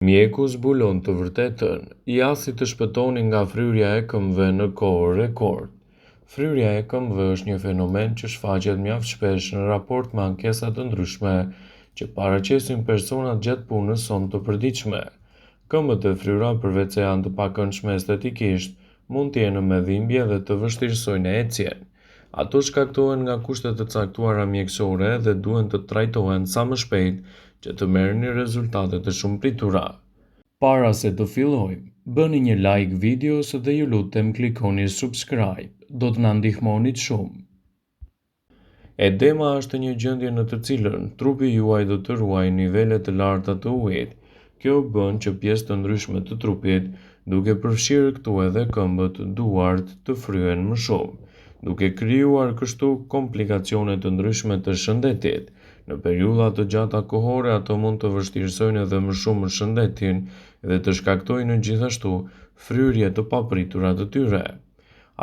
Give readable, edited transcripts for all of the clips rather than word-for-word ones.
Mjeku zbulon të vërtetën, jasi të shpëtoni nga fryrja e këmbëve në kohë rekord. Fryrja e këmbëve është një fenomen që shfaqet mjaft shpesh në raport me ankesa të ndryshme që paraqesin personat gjatë punës sonë të përditshme. Këmbët e fryra, përveç se janë të pakëndshme estetikisht, mund të jenë me dhimbje dhe të vështirësojnë ecjen. Ato shkaktohen nga kushte të caktuara mjekësore dhe duhen të trajtohen sa më shpejt që të merrni rezultate të shumëpritura. Para se të fillojmë, bëni një like videos dhe ju lutem klikoni subscribe, do të na ndihmonit shumë. Edema është një gjendje në të cilën trupi juaj do të ruajë nivele të larta të ujit. Kjo bën që pjesë të ndryshme të trupit, duke përfshirë këtu edhe këmbët, duart, të fryen më shumë, duke krijuar kështu komplikacione të ndryshme të shëndetit. Në periudha të gjata kohore ato mund të vështirësojnë edhe më shumë shëndetin dhe të shkaktojnë gjithashtu fryrje të papritura të tyre.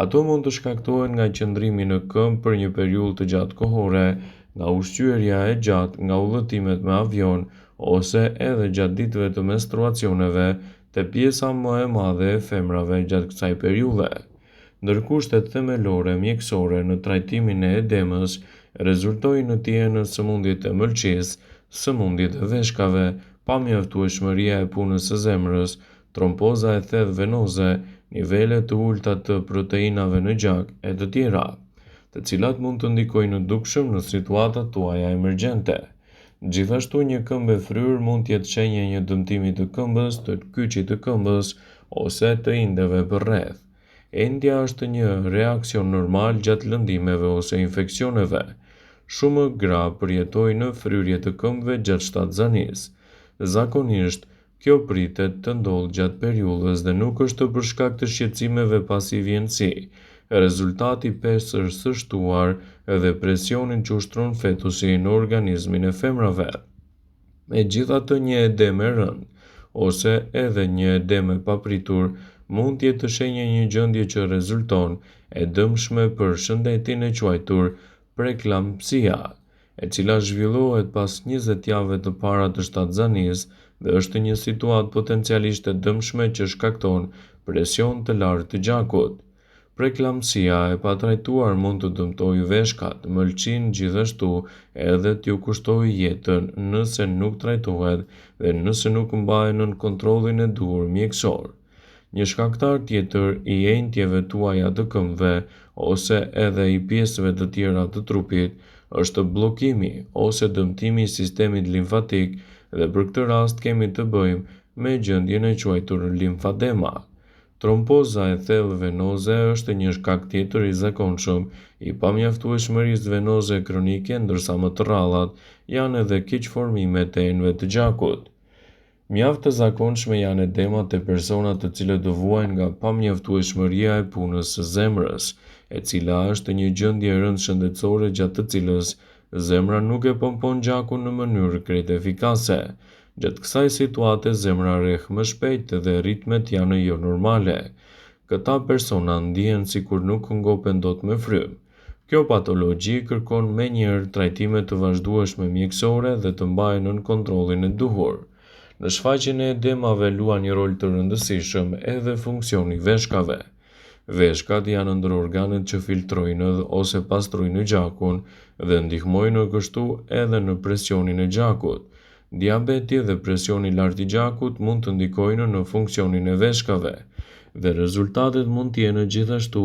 Ato mund të shkaktohen nga qëndrimi në këmbë për një periudhë të gjatë kohore, nga ushqyerja e gjatë, nga udhëtimet me avion, ose edhe gjatë ditëve të menstruacioneve te pjesa më e madhe e femrave gjatë kësaj periudhe. Ndërkushtet themelore mjekësore në trajtimin e edemës rezultojnë në të jenë sëmundjet e mëlçisë, sëmundjet e veshkave, pamjaftueshmëria e punës së zemrës, tromboza e thellë venoze, nivele të ulta të proteinave në gjak e të tjera, të cilat mund të ndikojnë në dukshëm në situatat tuaja emergjente. Gjithashtu një këmbë e fryrë mund të jetë shenjë e një dëmtimi të këmbës, të kyçit të këmbës ose të indeve përreth. Endja është një reakcion normal gjatë lëndimeve ose infeksioneve. Shumë gra përjetojnë në fryrje të këmbëve gjatë shtatzanisë. Zakonisht, kjo pritet të ndodhë gjatë periudhës dhe nuk është për shkak të shqetësimeve pasi vjen si rezultati pesër së shtuar dhe presionin që ushtron fetusi në organizmin e femrave. Megjithatë, një edem e rëndë ose edhe një edem e papritur mund të jetë shenjë e një gjendje që rezulton e dëmshme për shëndetin e quajtur preklampsia, e cila zhvillohet pas 20 javëve të para të shtatzanisë dhe është një situatë potencialisht e dëmshme që shkakton presion të lartë të gjakut. Preklampsia e patrajtuar mund të dëmtojë veshkat, mëlçin gjithashtu edhe t'ju kushtojë jetën nëse nuk trajtohet dhe nëse nuk mbahet nën kontrollin e duhur mjekësor. Një shkaktar tjetër i entjeve tuaja të këmbëve ose edhe i pjesëve të tjera të trupit është bllokimi ose dëmtimi i sistemit limfatik dhe për këtë rast kemi të bëjmë me gjendjen e quajtur limfadema. Tromboza e thellë venoze është një shkak tjetër i zakonshëm i pamjaftueshmërisë venoze kronike, ndërsa më të rrallat janë edhe keqformimet e enëve të gjakut. Mjaft të zakonshme janë edemat e personat të cilët do vuajnë nga pamjaftueshmëria e punës së zemrës, e cila është një gjendje e rëndë shëndetësore gjatë të cilës zemra nuk e pompon gjakun në mënyrë krejt efikase. Gjatë kësaj situate zemra rreh më shpejt dhe ritmet janë jo normale. Këta persona ndihen sikur nuk ngopen dot me frymë. Kjo patologji kërkon menjëherë trajtime të vazhdueshme mjekësore dhe të mbahen nën kontrollin e duhur. Në shfaqjen e edemave luan një rol të rëndësishëm edhe funksioni i veshkave. Veshkat janë ndër organet që filtrojnë ose pastrojnë gjakun dhe ndihmojnë kështu edhe në presionin e gjakut. Diabeti dhe presioni i lartë i gjakut mund të ndikojnë në funksionin e veshkave dhe rezultatet mund të jenë gjithashtu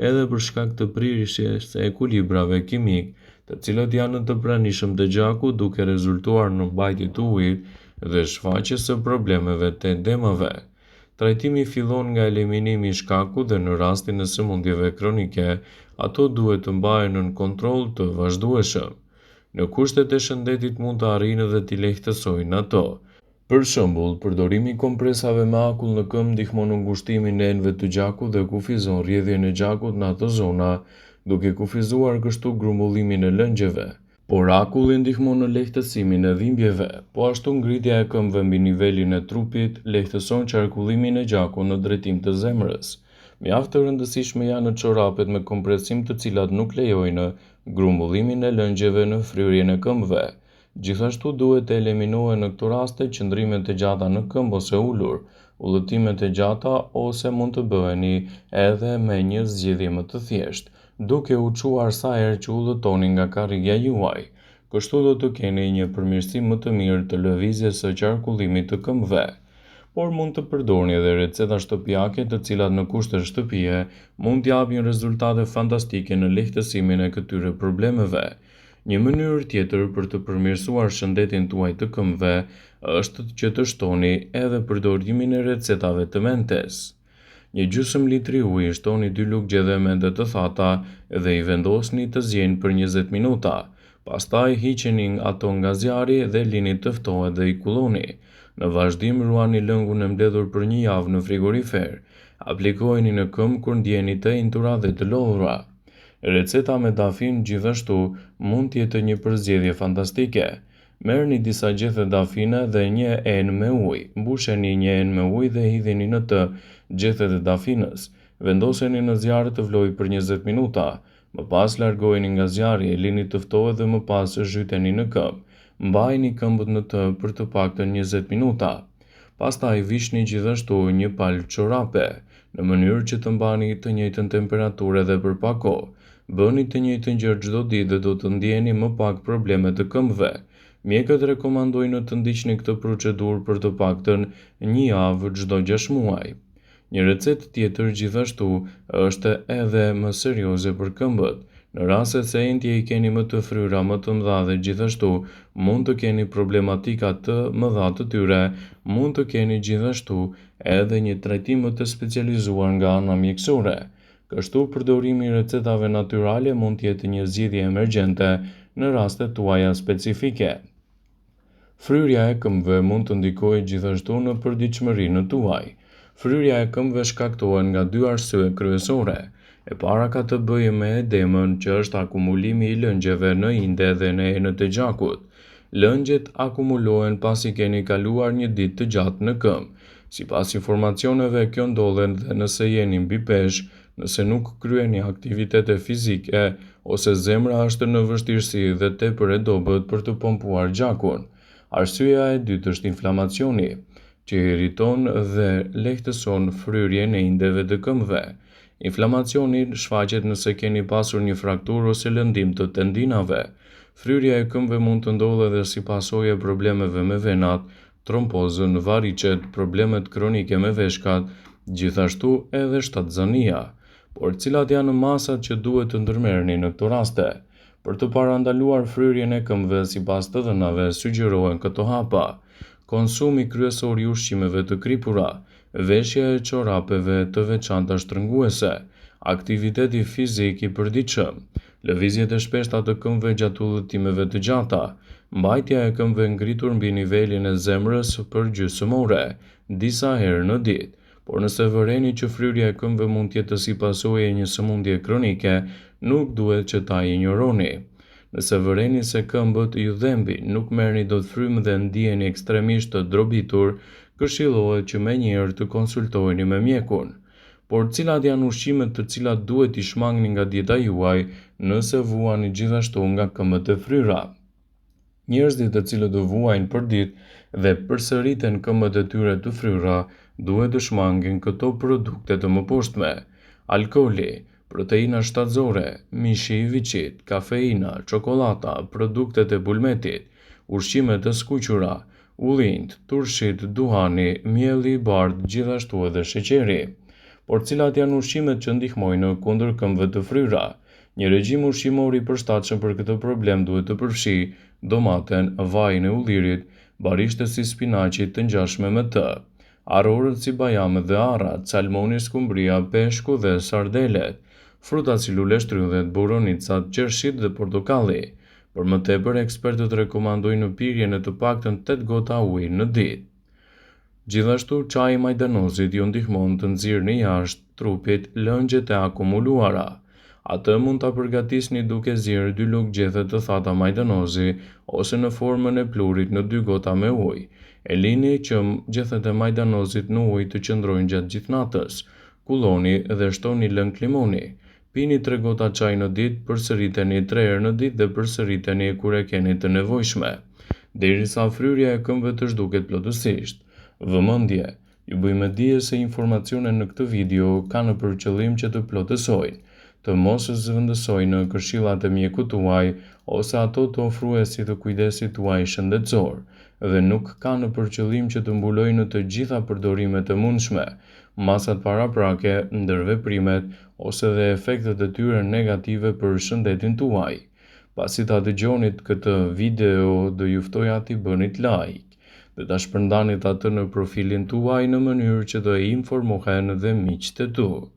edhe për shkak të prirjes së ekuilibrave kimik, të cilët janë të pranishëm te gjaku duke rezultuar në mbajtje të ujit dhe shfaqjes së problemeve të edemave. Trajtimi fillon nga eliminimi i shkakut dhe në rastin e sëmundjeve kronike, ato duhet të mbahen nën kontroll të vazhdueshëm. Në kushtet e shëndetit mund të arrijnë dhe t'i lehtësojnë ato. Për shembull, përdorimi i kompresave me akull në këmbë ndihmon në ngushtimin e enëve të gjakut dhe kufizon rrjedhjen e gjakut në ato zona, duke kufizuar kështu grumbullimin e lëngjeve. Por akulli ndihmon në lehtësimin e dhimbjeve, po ashtu ngritja e këmbëve mbi nivelin e trupit lehtëson qarkullimin e gjakut në drejtim të zemrës. Mjaft të rëndësishme janë çorapet me kompresim të cilat nuk lejojnë grumbullimin e lëngjeve në fryrjen e këmbëve. Gjithashtu duhet të eliminohen në këto raste qëndrimet e gjata në këmbë ose ulur, udhëtimet e gjata ose mund të bëheni edhe me një zgjidhje më të thjeshtë, duke u çuar sa herë që udhëtoni nga karrija juaj. Kështu do të keni një përmirësim më të mirë të lëvizjes së qarkullimit të këmbëve. Por mund të përdorni edhe receta shtëpiake të cilat në kushte shtëpie mund t'japin rezultate fantastike në lehtësimin e këtyre problemeve. Një mënyrë tjetër për të përmirësuar shëndetin tuaj të këmbëve është që të shtoni edhe përdorimin e recetave të mentes. Një gjysmë litri ujë shtoni 2 lugje dhe mende të thata dhe i vendosni të zjenë për 20 minuta. Pastaj hiqeni ato nga zjarri dhe lini të ftohet dhe i kulloni. Në vazhdim ruani lëngun e mbledhur për një javë në frigorifer. Aplikojeni në këmbë kur ndjeni të intura dhe të lodhura. Receta me dafin gjithashtu mund të jetë një përzgjedhje fantastike. Merrni disa gjethe dafine dhe një enë me ujë. Mbusheni një enë me ujë dhe hidhini në të gjethet e dafinës. Vendoseni në zjarr të vlojë për 20 minuta. Më pas largoheni nga zjarri, lini të ftohet dhe më pas zhyteni në këmbë. Mbajini këmbët në të për të paktën 20 minuta. Pastaj vishni gjithashtu një palë çorape, në mënyrë që të mbani të njëjtën temperaturë edhe për pak kohë. Bëni të njëjtën gjë çdo ditë dhe do të ndjeni më pak probleme të këmbëve. Mjekët rekomandojnë të ndiqni këtë procedurë për të paktën një javë çdo 6 muaj. Një recetë tjetër gjithashtu është edhe më serioze për këmbët. Në raste se entje i keni më të fryra më të mëdha dhe gjithashtu mund të keni problematika të mëdha të tyre, mund të keni gjithashtu edhe një trajtim më të specializuar nga ana mjekësore. Kështu përdorimi i recetave natyrale mund të jetë një zgjidhje emergjente në rastet tuaja specifike. Fryrja e këmbëve mund të ndikojë gjithashtu në përditshmërinë tuaj. Fryrja e këmbëve shkaktohet nga 2 arsye kryesore. E para ka të bëjë me edemën, që është akumulimi i lëngjeve në inde dhe në enët e gjakut. Lëngjet akumulohen pasi keni kaluar një ditë të gjatë në këmbë. Sipas informacioneve, kjo ndodhet dhe nëse jeni mbi peshë, nëse nuk kryeni aktivitete fizike ose zemra është në vështirësi dhe tepër e dobët për të pompuar gjakun. Arsyeja e dytë është inflamacioni, që irriton dhe lehtëson fryrjen e indeve të këmbëve. Inflamacioni shfaqet nëse keni pasur një frakturë ose lëndim të tendinave. Fryrja e këmbëve mund të ndodhë edhe si pasojë e problemeve me venat, trombozën, varicet, problemet kronike me veshkat, gjithashtu edhe shtatzania. Por cilat janë masat që duhet të ndërmerrni në këto raste? Për të parandaluar fryrjen e këmbëve, sipas të dhënave, sugjerohen këto hapa: konsumi kryesor i ushqimeve të kripura, veshja e çorapeve të veçanta shtrënguese, aktiviteti fizik i përditshëm, lëvizjet e shpeshta të këmbëve gjatë udhëtimeve të gjata, mbajtja e këmbëve ngritur mbi nivelin e zemrës për gjysmë ore, disa herë në ditë. Por nëse vëreni që fryrja e këmbëve mund të jetë si pasojë e një sëmundje kronike, nuk duhet që ta injoroni. Nëse vëreni se këmbët ju dhembin, nuk merrni dot frymë dhe ndiheni ekstremisht të drobitur, këshillohet që menjëherë të konsultoheni me mjekun. Por cilat janë ushqimet të cilat duhet i shmangni nga dieta juaj nëse vuani gjithashtu nga këmbët e fryra? Njerëzit të cilët do vuajnë për ditë dhe përsëriten këmbët e tyre të fryra duhet të shmangin këto produkte të mëposhtme: alkooli, proteina shtatzore, mishi i viçit, kafeina, çokolata, produktet e bulmetit, ushqimet e skuqura, ullinjt, turshit, duhani, mielli i bardhë, gjithashtu edhe sheqeri. Por cilat janë ushqimet që ndihmojnë kundër këmbëve të fryra? Një regjim ushqimor i përshtatshëm për këtë problem duhet të përfshijë domaten, vajin e ullirit, barishtet si spinaqi të ngjashme me të, arrorët si bajamet dhe arrat, salmoni, skumbria, peshku dhe sardelet, frutat si luleshtrydhet, boronicat, qershit dhe portokalli. Për më tepër, ekspertët rekomandojnë pirjen e të paktën 8 gota uji në ditë. Gjithashtu, çaji i majdanozit ju ndihmon të nxirrni jashtë trupit lëngjet e akumuluara. Atë mund ta përgatisni duke zgjerrë 2 lugë gjethe të thata majdanozi ose në formën e pluhurit në 2 gota me ujë. E lini që gjethet e majdanozit në ujë të qëndrojnë gjatë gjithë natës. Kulloni dhe shtoni lëng limoni. Pini 3 gota çaj në ditë, përsëriteni 3 herë në ditë dhe përsëriteni kur e keni të nevojshme. derisa fryrja e këmbëve të zhduket plotësisht. Vëmendje, ju bëjmë dije se informacionet në këtë video kanë për qëllim që të plotësojnë, të mos zëvendësojnë në këshillat e mjekut tuaj ose ato të ofruesit të kujdesit tuaj shëndetësor, dhe nuk kanë për qëllim që të mbulojnë të gjitha përdorimet e mundshme, masat paraprake, ndërveprimet ose dhe efektet e tyre negative për shëndetin tuaj. Pasi ta dëgjonit këtë video, do ju ftoja t'i bënit like dhe ta shpërndanit atë në profilin tuaj në mënyrë që të informohen dhe miqtë e tu.